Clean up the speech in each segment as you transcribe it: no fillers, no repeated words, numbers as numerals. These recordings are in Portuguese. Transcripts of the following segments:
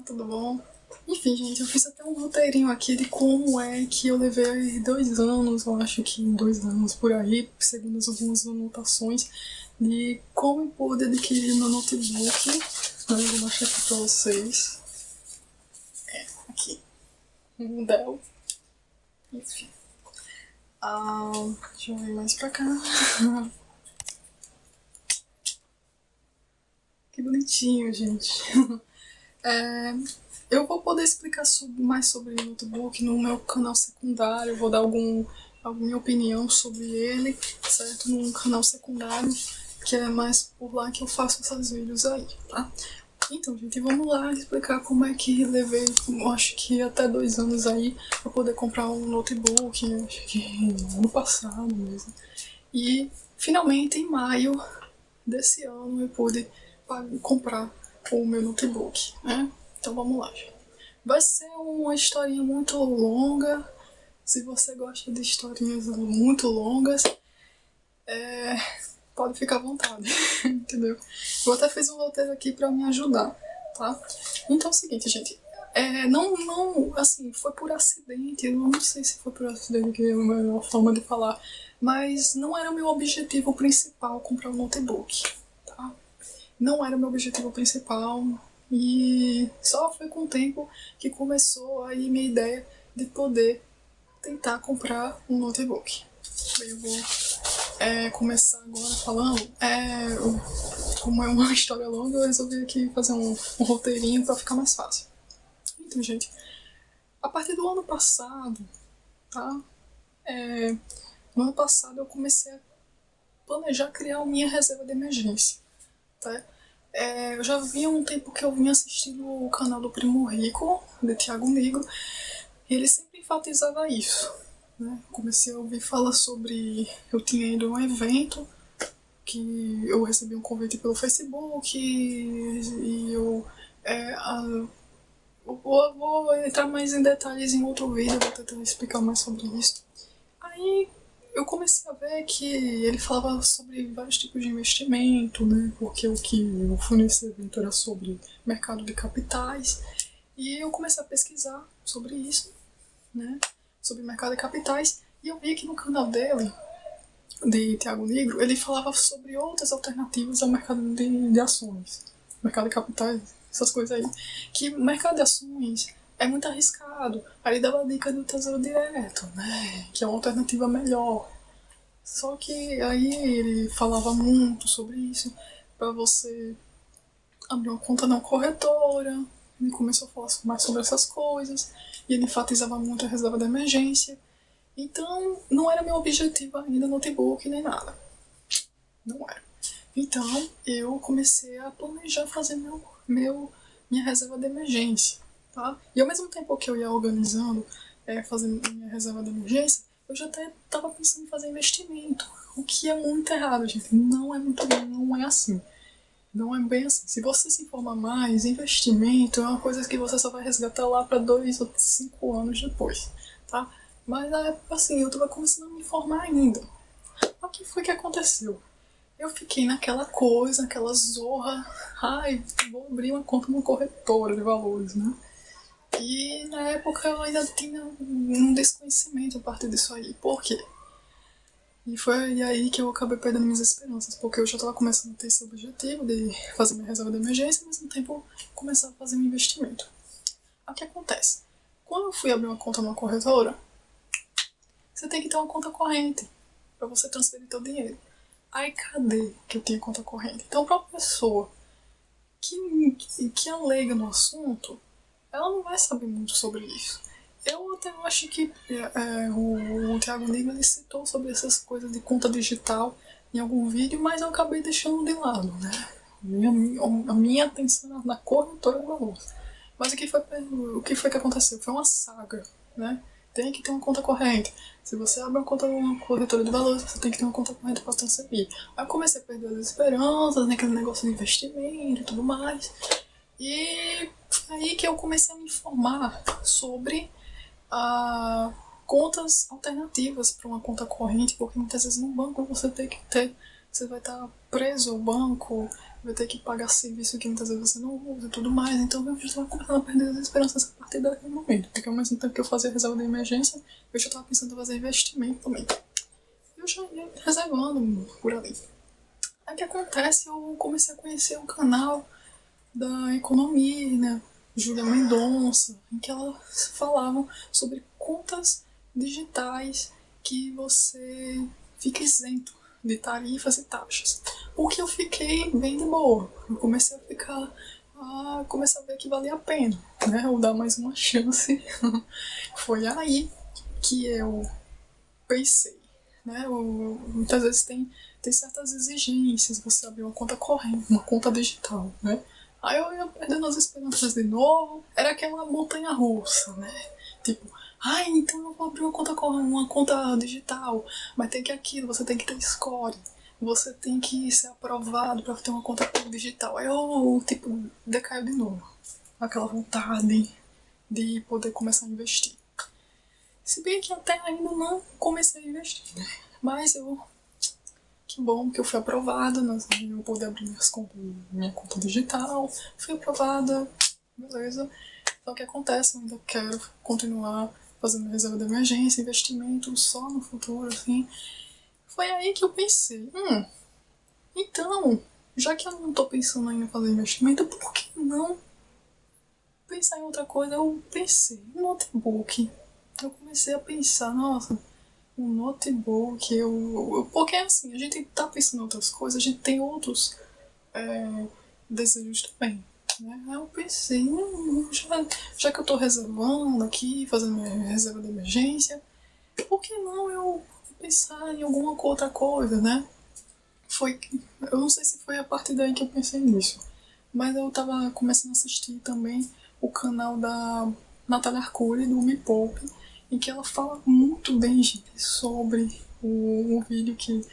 tudo bom? Enfim, gente, eu fiz até um roteirinho aqui de como é que eu levei 2 anos, eu acho que 2 anos por aí, segundo as algumas anotações, de como eu pude adquirir meu notebook. Eu vou mostrar aqui pra vocês. Aqui. Um Dell. Enfim. Deixa eu ver mais pra cá. Que bonitinho, gente. Eu vou poder explicar mais sobre o notebook no meu canal secundário. Eu vou dar alguma minha opinião sobre ele, certo? Num canal secundário, que é mais por lá que eu faço esses vídeos aí, tá? Então, gente, vamos lá explicar como é que levei, eu acho que até 2 anos aí, pra poder comprar um notebook, acho que ano passado mesmo. E, finalmente, em maio desse ano, eu pude comprar o meu notebook, né? Então vamos lá, gente. Vai ser uma historinha muito longa. Se você gosta de historinhas muito longas, pode ficar à vontade, entendeu? Eu até fiz um roteiro aqui pra me ajudar, tá? Então é o seguinte, gente. Assim, foi por acidente. Eu não sei se foi por acidente, que é a melhor forma de falar. Mas não era o meu objetivo principal comprar um notebook, tá? Não era o meu objetivo principal. E só foi com o tempo que começou aí minha ideia de poder tentar comprar um notebook. Eu vou começar agora falando. Como é uma história longa, eu resolvi aqui fazer um roteirinho para ficar mais fácil. Então, gente, a partir do ano passado, tá? No ano passado eu comecei a planejar criar a minha reserva de emergência, tá? Eu já havia um tempo que eu vinha assistindo o canal do Primo Rico, de Thiago Negro, e ele sempre enfatizava isso, né? Comecei a ouvir falar sobre... Eu tinha ido a um evento, que eu recebi um convite pelo Facebook, e eu... vou entrar mais em detalhes em outro vídeo, vou tentar explicar mais sobre isso. Aí eu comecei a ver que ele falava sobre vários tipos de investimento, né? Porque o que eu fui nesse evento era sobre mercado de capitais. E eu comecei a pesquisar sobre isso, né? Sobre mercado de capitais. E eu vi que no canal dele, de Thiago Negro, ele falava sobre outras alternativas ao mercado de ações. Mercado de capitais, essas coisas aí. Que o mercado de ações é muito arriscado. Aí ele dava a dica do Tesouro Direto, né? Que é uma alternativa melhor. Só que aí ele falava muito sobre isso, para você abrir uma conta na corretora. Ele começou a falar mais sobre essas coisas. E ele enfatizava muito a reserva de emergência. Então, não era meu objetivo ainda notebook nem nada. Não era. Então, eu comecei a planejar fazer minha reserva de emergência, tá? E ao mesmo tempo que eu ia organizando, fazendo minha reserva de emergência, eu já até estava pensando em fazer investimento. O que é muito errado, gente. Não é muito bem, não é assim. Não é bem assim. Se você se informar mais, investimento é uma coisa que você só vai resgatar lá para 2 ou 5 anos depois, tá? Mas na época, assim, eu estava começando a me informar ainda. O que foi que aconteceu? Eu fiquei naquela coisa, naquela zorra. Ai, vou abrir uma conta numa corretora de valores, né? E na época eu ainda tinha um desconhecimento a partir disso aí. Por quê? E foi aí que eu acabei perdendo minhas esperanças, porque eu já estava começando a ter esse objetivo de fazer minha reserva de emergência e ao mesmo tempo começar a fazer meu investimento. O que acontece? Quando eu fui abrir uma conta numa corretora, você tem que ter uma conta corrente para você transferir seu dinheiro. Aí cadê que eu tinha conta corrente? Então, para uma pessoa que é leiga no assunto, ela não vai saber muito sobre isso. Eu até acho que o Thiago Negro ele citou sobre essas coisas de conta digital em algum vídeo, mas eu acabei deixando de lado, né? A minha atenção na corretora de valores. Mas o que foi que aconteceu? Foi uma saga, né? Tem que ter uma conta corrente. Se você abre uma conta numa corretora de valores, você tem que ter uma conta corrente para transferir. Aí eu comecei a perder as esperanças, naquele negócio de investimento e tudo mais. E aí que eu comecei a me informar sobre contas alternativas para uma conta corrente, porque muitas vezes no banco você tem que ter você vai estar preso ao banco, vai ter que pagar serviço que muitas vezes você não usa e tudo mais. Então eu já estava começando a perder as esperanças a partir daquele momento. Porque ao mesmo tempo que eu fazia reserva de emergência, eu já estava pensando em fazer investimento também. Eu já ia reservando por ali. Aí o que acontece? Eu comecei a conhecer o canal da economia, né? Júlia Mendonça, em que elas falavam sobre contas digitais que você fica isento de tarifas e taxas. O que eu fiquei bem de boa. Eu comecei a ficar. Comecei a ver que valia a pena, né? Eu dar mais uma chance. Foi aí que eu pensei, né? Muitas vezes tem certas exigências, você abrir uma conta corrente, uma conta digital, né? Aí eu ia perdendo as esperanças de novo, era aquela montanha russa, né? Tipo, então eu vou abrir uma conta digital, mas tem que aquilo, você tem que ter score, você tem que ser aprovado para ter uma conta digital. Aí eu, tipo, decaio de novo. Aquela vontade de poder começar a investir. Se bem que até ainda não comecei a investir, né? Mas que bom que eu fui aprovada, eu pude abrir minha conta digital, fui aprovada, beleza. Só que acontece, eu ainda quero continuar fazendo reserva de emergência, investimento só no futuro, assim. Foi aí que eu pensei, então, já que eu não tô pensando ainda em fazer investimento, por que não pensar em outra coisa? Eu pensei, um notebook. Eu comecei a pensar, nossa, um notebook, porque assim, a gente tá pensando em outras coisas, a gente tem outros desejos também. Né? Aí eu pensei, já que eu tô reservando aqui, fazendo minha reserva de emergência, por que não eu pensar em alguma outra coisa, né? Eu não sei se foi a partir daí que eu pensei nisso, mas eu tava começando a assistir também o canal da Natália Arcuri, do Me Poupe, em que ela fala muito bem, gente, sobre o vídeo que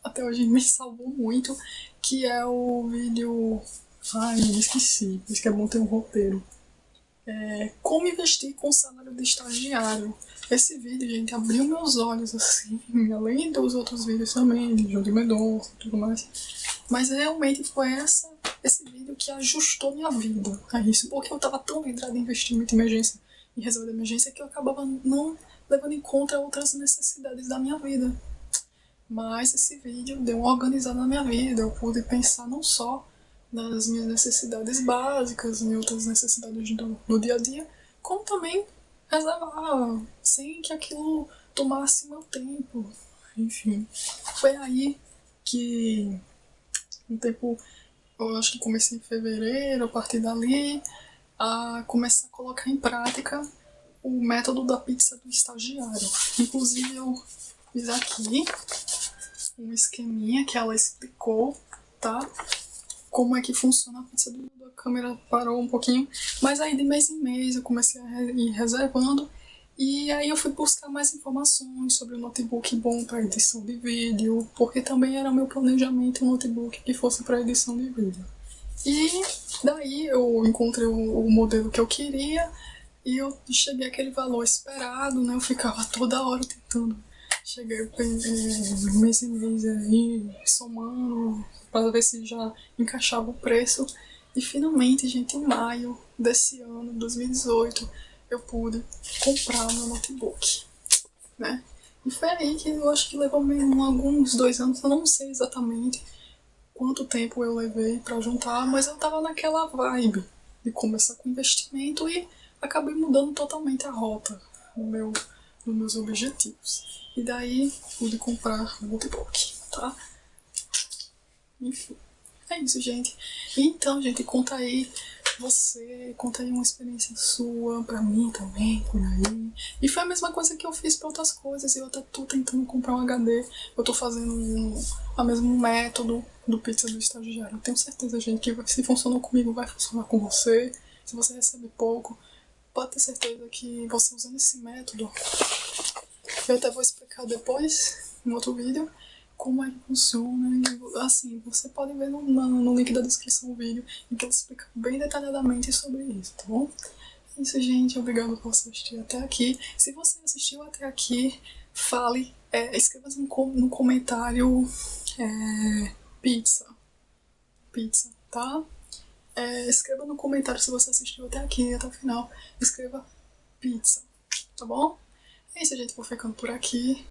até hoje me salvou muito, que é o vídeo. Ai, esqueci. Isso que é bom ter um roteiro. Como investir com salário de estagiário. Esse vídeo, gente, abriu meus olhos, assim, além dos outros vídeos também, de Júlia Mendonça e tudo mais. Mas realmente foi esse vídeo que ajustou minha vida a isso, porque eu tava tão vidrada em investimento em emergência, em reserva de emergência, que eu acabava não levando em conta outras necessidades da minha vida. Mas esse vídeo deu uma organizada na minha vida, eu pude pensar não só nas minhas necessidades básicas, em outras necessidades do dia a dia, como também reservar, sem que aquilo tomasse meu tempo. Enfim, foi aí que um tempo, eu acho que comecei em fevereiro, a partir dali, a começar a colocar em prática o método da pizza do estagiário. Inclusive eu fiz aqui um esqueminha que ela explicou, tá? Como é que funciona a pizza do a câmera parou um pouquinho, mas aí de mês em mês eu comecei a ir reservando e aí eu fui buscar mais informações sobre o notebook bom para edição de vídeo, porque também era meu planejamento um notebook que fosse para edição de vídeo. E daí eu encontrei o modelo que eu queria e eu cheguei àquele valor esperado, né? Eu ficava toda hora tentando. Cheguei mês em mês aí, somando, para ver se já encaixava o preço. E finalmente, gente, em maio desse ano, 2018, eu pude comprar meu notebook, né? E foi aí que eu acho que levou mesmo alguns 2 anos, eu não sei exatamente quanto tempo eu levei para juntar, mas eu tava naquela vibe de começar com investimento e acabei mudando totalmente a rota dos meus objetivos. E daí pude comprar o notebook, tá? Enfim, é isso, gente. Então, gente, conta aí uma experiência sua, pra mim também, por aí. E foi a mesma coisa que eu fiz pra outras coisas. Eu até tô tentando comprar um HD. Eu tô fazendo o mesmo método do pizza do estagiário. Eu tenho certeza, gente, que se funcionou comigo, vai funcionar com você. Se você recebe pouco, pode ter certeza que você usando esse método, eu até vou explicar depois, em outro vídeo, como é que funciona. E, assim, você pode ver no link da descrição do vídeo, em que eu explico bem detalhadamente sobre isso, tá bom? É isso, gente. Obrigado por você assistir até aqui. Se você assistiu até aqui, fale, escreva no comentário pizza. Pizza, tá? Escreva no comentário se você assistiu até aqui, até o final. Escreva pizza, tá bom? É isso, gente. Vou ficando por aqui.